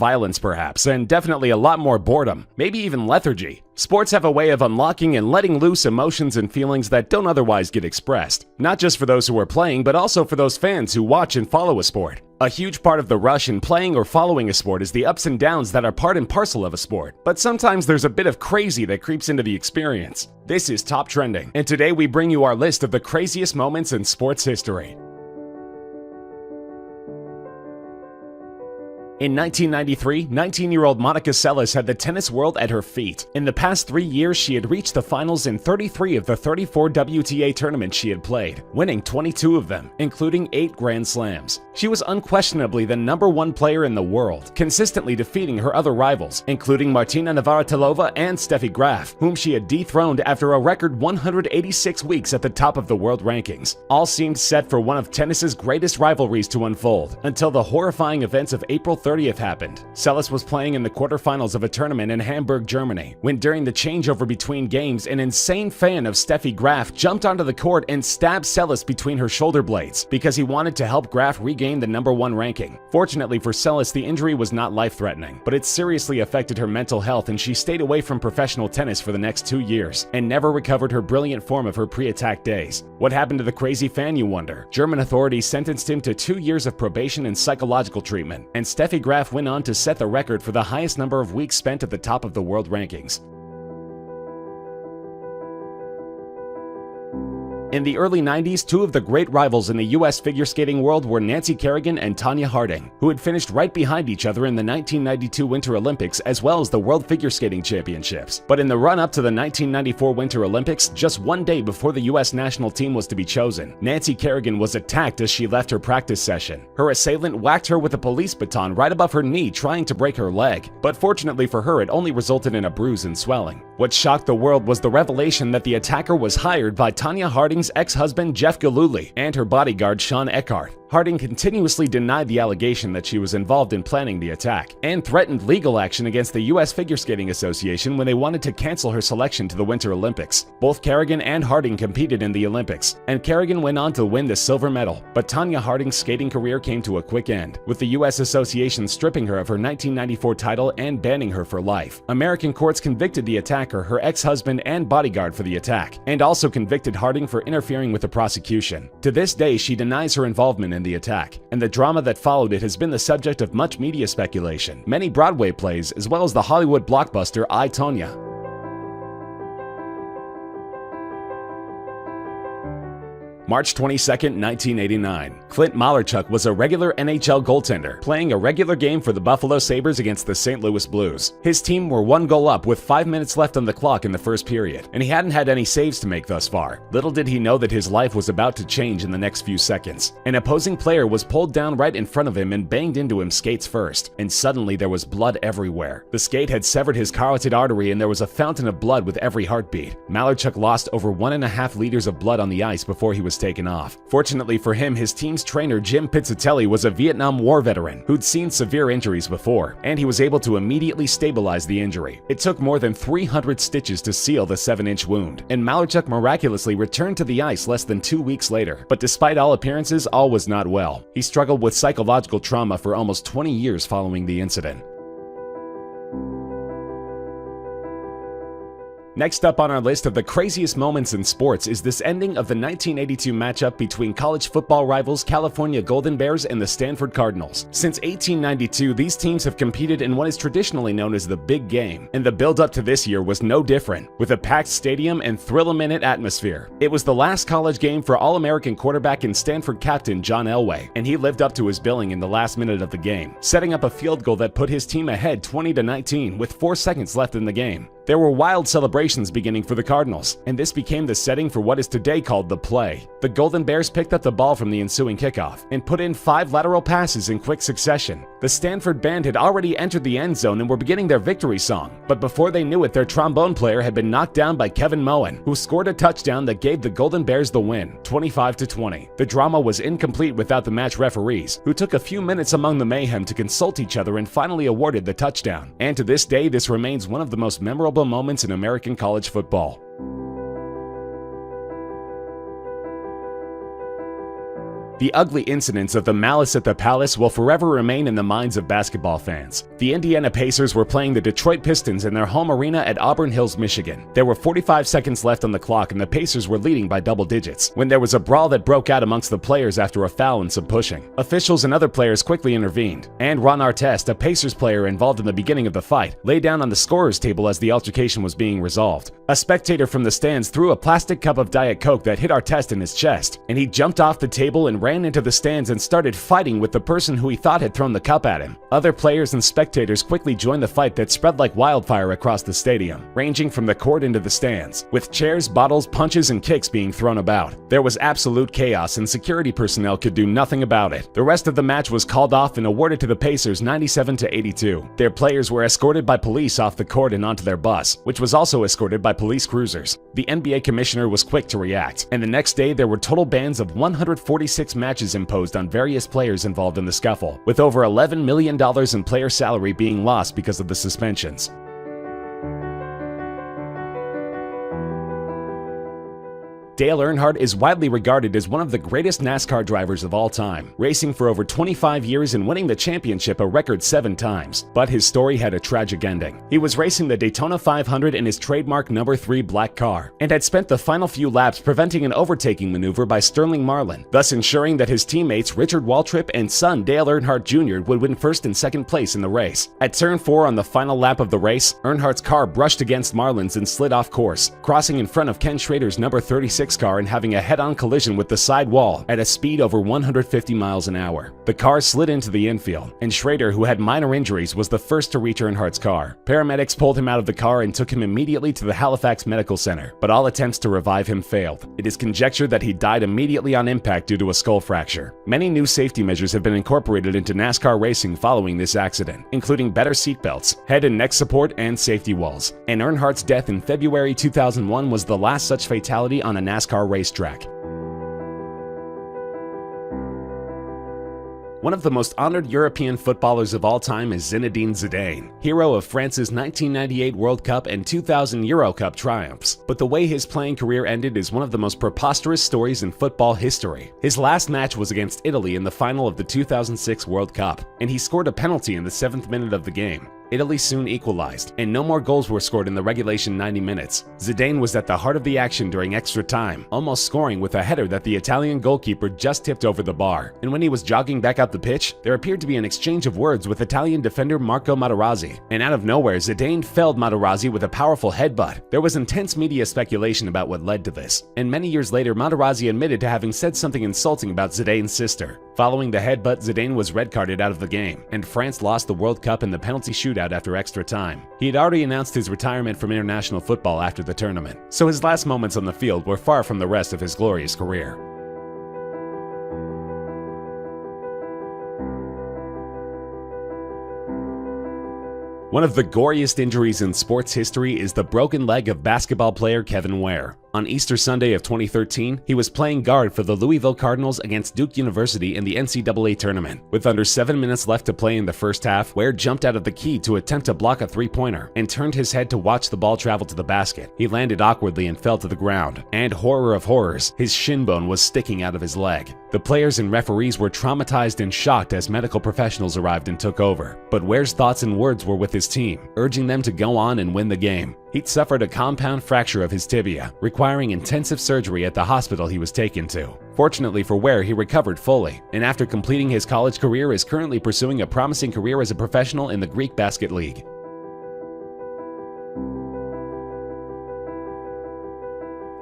Violence perhaps, and definitely a lot more boredom, maybe even lethargy. Sports have a way of unlocking and letting loose emotions and feelings that don't otherwise get expressed, not just for those who are playing, but also for those fans who watch and follow a sport. A huge part of the rush in playing or following a sport is the ups and downs that are part and parcel of a sport, but sometimes there's a bit of crazy that creeps into the experience. This is Top Trending, and today we bring you our list of the craziest moments in sports history. In 1993, 19-year-old Monica Seles had the tennis world at her feet. In the past 3 years, she had reached the finals in 33 of the 34 WTA tournaments she had played, winning 22 of them, including 8 Grand Slams. She was unquestionably the #1 player in the world, consistently defeating her other rivals, including Martina Navratilova and Steffi Graf, whom she had dethroned after a record 186 weeks at the top of the world rankings. All seemed set for one of tennis's greatest rivalries to unfold, until the horrifying events of April 30th happened. Seles was playing in the quarterfinals of a tournament in Hamburg, Germany, when during the changeover between games, an insane fan of Steffi Graf jumped onto the court and stabbed Seles between her shoulder blades because he wanted to help Graf regain the #1 ranking. Fortunately for Seles, the injury was not life-threatening, but it seriously affected her mental health and she stayed away from professional tennis for the next 2 years and never recovered her brilliant form of her pre-attack days. What happened to the crazy fan, you wonder? German authorities sentenced him to 2 years of probation and psychological treatment, and Steffi Graf went on to set the record for the highest number of weeks spent at the top of the world rankings. In the early 90s, 2 of the great rivals in the US figure skating world were Nancy Kerrigan and Tonya Harding, who had finished right behind each other in the 1992 Winter Olympics as well as the World Figure Skating Championships. But in the run-up to the 1994 Winter Olympics, just 1 day before the US national team was to be chosen, Nancy Kerrigan was attacked as she left her practice session. Her assailant whacked her with a police baton right above her knee, trying to break her leg, but fortunately for her, it only resulted in a bruise and swelling. What shocked the world was the revelation that the attacker was hired by Tonya Harding's ex-husband Jeff Gillooly and her bodyguard Sean Eckhart. Harding continuously denied the allegation that she was involved in planning the attack and threatened legal action against the US Figure Skating Association when they wanted to cancel her selection to the Winter Olympics. Both Kerrigan and Harding competed in the Olympics, and Kerrigan went on to win the silver medal, but Tonya Harding's skating career came to a quick end, with the US Association stripping her of her 1994 title and banning her for life. American courts convicted the attacker, her ex-husband and bodyguard, for the attack, and also convicted Harding for interfering with the prosecution. To this day, she denies her involvement in the attack, and the drama that followed it has been the subject of much media speculation, many Broadway plays, as well as the Hollywood blockbuster I, Tonya. March 22, 1989. Clint Malarchuk was a regular NHL goaltender, playing a regular game for the Buffalo Sabres against the St. Louis Blues. His team were 1 goal up with 5 minutes left on the clock in the first period, and he hadn't had any saves to make thus far. Little did he know that his life was about to change in the next few seconds. An opposing player was pulled down right in front of him and banged into him skates first, and suddenly there was blood everywhere. The skate had severed his carotid artery and there was a fountain of blood with every heartbeat. Malarchuk lost over 1.5 liters of blood on the ice before he was taken off. Fortunately for him, his team's trainer Jim Pizzatelli was a Vietnam War veteran who'd seen severe injuries before, and he was able to immediately stabilize the injury. It took more than 300 stitches to seal the 7-inch wound, and Malarchuk miraculously returned to the ice less than 2 weeks later. But despite all appearances, all was not well. He struggled with psychological trauma for almost 20 years following the incident. Next up on our list of the craziest moments in sports is this ending of the 1982 matchup between college football rivals California Golden Bears and the Stanford Cardinals. Since 1892, these teams have competed in what is traditionally known as the Big Game, and the build-up to this year was no different, with a packed stadium and thrill-a-minute atmosphere. It was the last college game for All-American quarterback and Stanford captain John Elway, and he lived up to his billing in the last minute of the game, setting up a field goal that put his team ahead 20-19 with 4 seconds left in the game. There were wild celebrations beginning for the Cardinals, and this became the setting for what is today called the play. The Golden Bears picked up the ball from the ensuing kickoff and put in 5 lateral passes in quick succession. The Stanford band had already entered the end zone and were beginning their victory song, but before they knew it, their trombone player had been knocked down by Kevin Moen, who scored a touchdown that gave the Golden Bears the win, 25-20. The drama was incomplete without the match referees, who took a few minutes among the mayhem to consult each other and finally awarded the touchdown. And to this day, this remains one of the most memorable moments in American college football. The ugly incidents of the Malice at the Palace will forever remain in the minds of basketball fans. The Indiana Pacers were playing the Detroit Pistons in their home arena at Auburn Hills, Michigan. There were 45 seconds left on the clock and the Pacers were leading by double digits when there was a brawl that broke out amongst the players after a foul and some pushing. Officials and other players quickly intervened, and Ron Artest, a Pacers player involved in the beginning of the fight, lay down on the scorer's table as the altercation was being resolved. A spectator from the stands threw a plastic cup of Diet Coke that hit Artest in his chest, and he jumped off the table and ran into the stands and started fighting with the person who he thought had thrown the cup at him. Other players and spectators quickly joined the fight that spread like wildfire across the stadium, ranging from the court into the stands, with chairs, bottles, punches, and kicks being thrown about. There was absolute chaos and security personnel could do nothing about it. The rest of the match was called off and awarded to the Pacers 97-82. Their players were escorted by police off the court and onto their bus, which was also escorted by police cruisers. The NBA commissioner was quick to react, and the next day there were total bans of 146 matches imposed on various players involved in the scuffle, with over $11 million in player salary being lost because of the suspensions. Dale Earnhardt is widely regarded as one of the greatest NASCAR drivers of all time, racing for over 25 years and winning the championship a record 7 times. But his story had a tragic ending. He was racing the Daytona 500 in his trademark number 3 black car, and had spent the final few laps preventing an overtaking maneuver by Sterling Marlin, thus ensuring that his teammates Richard Waltrip and son Dale Earnhardt Jr. would win first and second place in the race. At turn 4 on the final lap of the race, Earnhardt's car brushed against Marlin's and slid off course, crossing in front of Ken Schrader's number 36 car and having a head-on collision with the side wall at a speed over 150 miles an hour. The car slid into the infield, and Schrader, who had minor injuries, was the first to reach Earnhardt's car. Paramedics pulled him out of the car and took him immediately to the Halifax Medical Center, but all attempts to revive him failed. It is conjectured that he died immediately on impact due to a skull fracture. Many new safety measures have been incorporated into NASCAR racing following this accident, including better seatbelts, head and neck support, and safety walls. And Earnhardt's death in February 2001 was the last such fatality on a NASCAR racetrack. One of the most honored European footballers of all time is Zinedine Zidane, hero of France's 1998 World Cup and 2000 Euro Cup triumphs. But the way his playing career ended is one of the most preposterous stories in football history. His last match was against Italy in the final of the 2006 World Cup, and he scored a penalty in the 7th minute of the game. Italy soon equalized, and no more goals were scored in the regulation 90 minutes. Zidane was at the heart of the action during extra time, almost scoring with a header that the Italian goalkeeper just tipped over the bar. And when he was jogging back out the pitch, there appeared to be an exchange of words with Italian defender Marco Materazzi. And out of nowhere, Zidane felled Materazzi with a powerful headbutt. There was intense media speculation about what led to this, and many years later, Materazzi admitted to having said something insulting about Zidane's sister. Following the headbutt, Zidane was red-carded out of the game, and France lost the World Cup in the penalty shootout after extra time. He had already announced his retirement from international football after the tournament, so his last moments on the field were far from the rest of his glorious career. One of the goriest injuries in sports history is the broken leg of basketball player Kevin Ware. On Easter Sunday of 2013, he was playing guard for the Louisville Cardinals against Duke University in the NCAA tournament. With under 7 minutes left to play in the first half, Ware jumped out of the key to attempt to block a three-pointer and turned his head to watch the ball travel to the basket. He landed awkwardly and fell to the ground, and horror of horrors, his shin bone was sticking out of his leg. The players and referees were traumatized and shocked as medical professionals arrived and took over. But Ware's thoughts and words were with his team, urging them to go on and win the game. He'd suffered a compound fracture of his tibia, requiring intensive surgery at the hospital he was taken to. Fortunately for Ware, he recovered fully, and after completing his college career is currently pursuing a promising career as a professional in the Greek Basket League.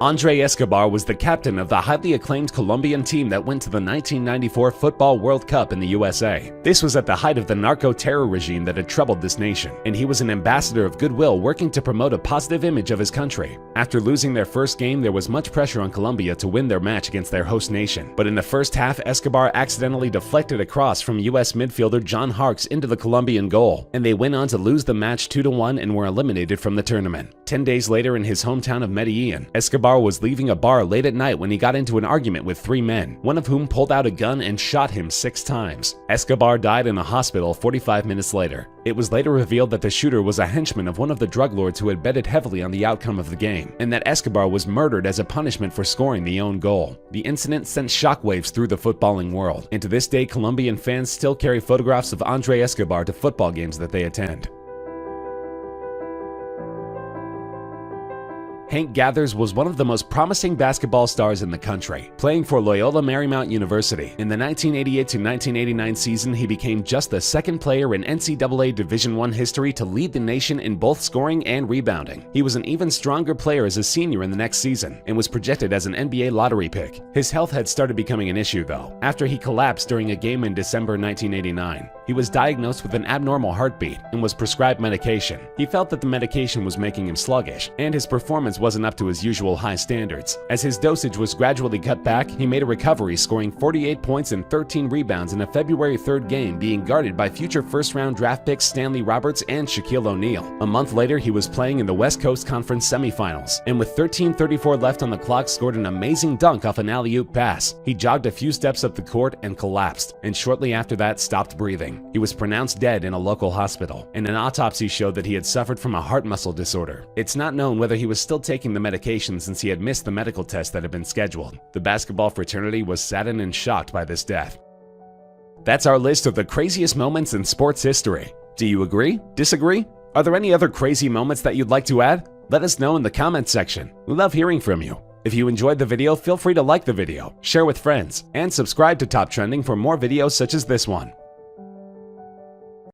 Andre Escobar was the captain of the highly acclaimed Colombian team that went to the 1994 Football World Cup in the USA. This was at the height of the narco-terror regime that had troubled this nation, and he was an ambassador of goodwill working to promote a positive image of his country. After losing their first game, there was much pressure on Colombia to win their match against their host nation. But in the first half, Escobar accidentally deflected a cross from US midfielder John Harkes into the Colombian goal, and they went on to lose the match 2-1 and were eliminated from the tournament. 10 days later in his hometown of Medellin, Escobar was leaving a bar late at night when he got into an argument with 3 men, one of whom pulled out a gun and shot him 6 times. Escobar died in a hospital 45 minutes later. It was later revealed that the shooter was a henchman of one of the drug lords who had betted heavily on the outcome of the game, and that Escobar was murdered as a punishment for scoring the own goal. The incident sent shockwaves through the footballing world, and to this day Colombian fans still carry photographs of Andre Escobar to football games that they attend. Hank Gathers was one of the most promising basketball stars in the country, playing for Loyola Marymount University. In the 1988-1989 season, he became just the second player in NCAA Division I history to lead the nation in both scoring and rebounding. He was an even stronger player as a senior in the next season, and was projected as an NBA lottery pick. His health had started becoming an issue, though, after he collapsed during a game in December 1989. He was diagnosed with an abnormal heartbeat and was prescribed medication. He felt that the medication was making him sluggish, and his performance wasn't up to his usual high standards. As his dosage was gradually cut back, he made a recovery, scoring 48 points and 13 rebounds in a February 3rd game, being guarded by future first-round draft picks Stanley Roberts and Shaquille O'Neal. A month later, he was playing in the West Coast Conference semifinals, and with 13:34 left on the clock, scored an amazing dunk off an alley-oop pass. He jogged a few steps up the court and collapsed, and shortly after that stopped breathing. He was pronounced dead in a local hospital, and an autopsy showed that he had suffered from a heart muscle disorder. It's not known whether he was still taking the medication since he had missed the medical test that had been scheduled. The basketball fraternity was saddened and shocked by this death. That's our list of the craziest moments in sports history. Do you agree? Disagree? Are there any other crazy moments that you'd like to add? Let us know in the comments section. We love hearing from you. If you enjoyed the video, feel free to like the video, share with friends, and subscribe to Top Trending for more videos such as this one.